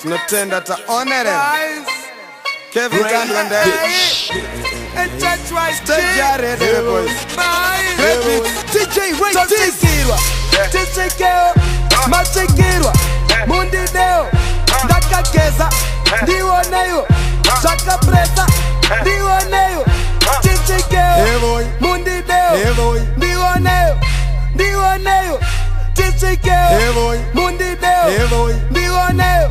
Tinotenda taonerera Kevin Kandwende Stay ready boys Baby DJ Ray Tizirwa Tizikeo Machikirwa Mundi Deo Ndakageza Ndiwoneyo Shaka Presa Ndiwoneyo Tizikeo Mundi Deo Ndiwoneyo Ndiwoneyo Tizikeo Mundi Deo Ndiwoneyo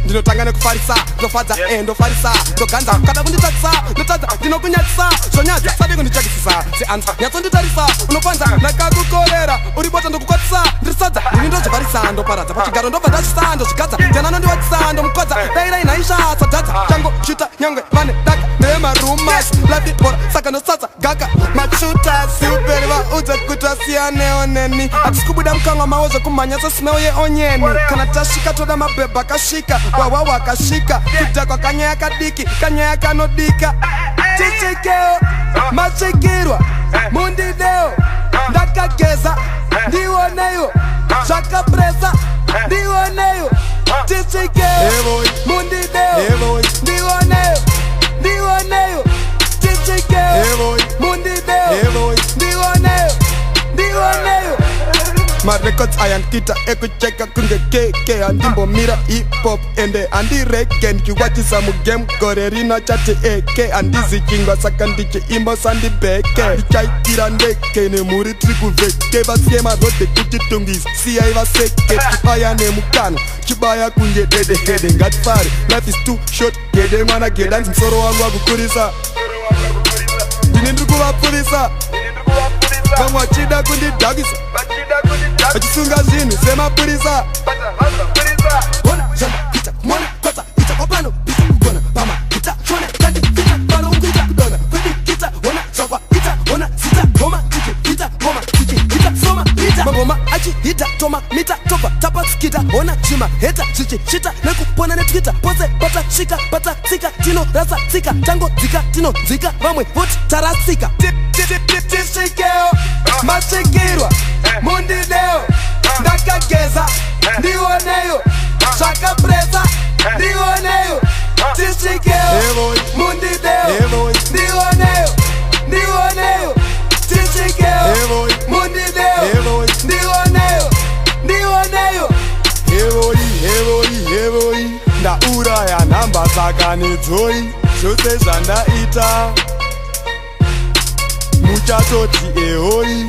Ndinotanga nekufarisa, ndofadza ndofarisa, ndoganza kada kunditatisa, ndotadza ndinokunyatisa, zvonyadza sabi kundichakisisa, seanza nyatsonditarisa, unofanza nakakukorera, uribota ndokukwatisa, ndirisadza ndini ndozvivarisa, ndoparadza pachigaro ndobva ndachisa, ndozvigadza ndiana nondiwatisa, ndomukodza dairai naisha sadhadza, chango chita nyangwe vane daka nemarumas, labibora saka ndosadza gaka machutas, uperi vaudza kuti asiyanewo neni, hatisi kubuda mukangwa mawo zvekumhanya sesmeo yeonyeni, kana tasvika toda mabhebha akasvika wawa wakashika kudhakwa kanyaya kadiki kanyaya kanodika Tichikeo machikirwa mundideo ndakageza ndiwoneyo zvakapresa ndiwoneyo Tichikeo mundideo ndiwoneyo Tichikeo mundideo ndiwoneyo Marecords ayankita ekucheka kunge keke Andimbomira hip-hop ende andireke Ndikiwachisa mugame gore rino chati eke Andizichingwa saka ndichiimbo sandibeke Ndichaitira ndeke nemuri tiri kuveke Vasiye marode kutitungisa siya ivaseke Chibaya nemukano chibaya kunge dede hede Ngatifare life is too short gede mwana geda Msoro wangu wakukurisa Ndini ndikuvapurisa Vamwe wachida kundidhakisa Vachisunga zvinhu semapurisa Ona zhamba ita kumona kwata ita kwapano ita kugona pama ita chona kandi ita pano ukuita kudona Fedi ita ona zvakwa ita ona sita goma tiki ita goma tiki ita soma ita Mangoma achi ita toma mita topa tapa skita ona chima heta chichi shita nekupona netwita Pose pata shika pata tsika tino rasa tsika Tango dzika tino dzika vamwe voti tarasika Tichikeo machikirwa mundideo ndakageza ndiwoneyo zvakapresa ndiwoneyo Tichikeo mundideo ndiwoneyo Tichikeo mundideo ndiwoneyo Hevoi ndauraya nhamba saka nedzoi zvose zvandaita muchatoti ehoi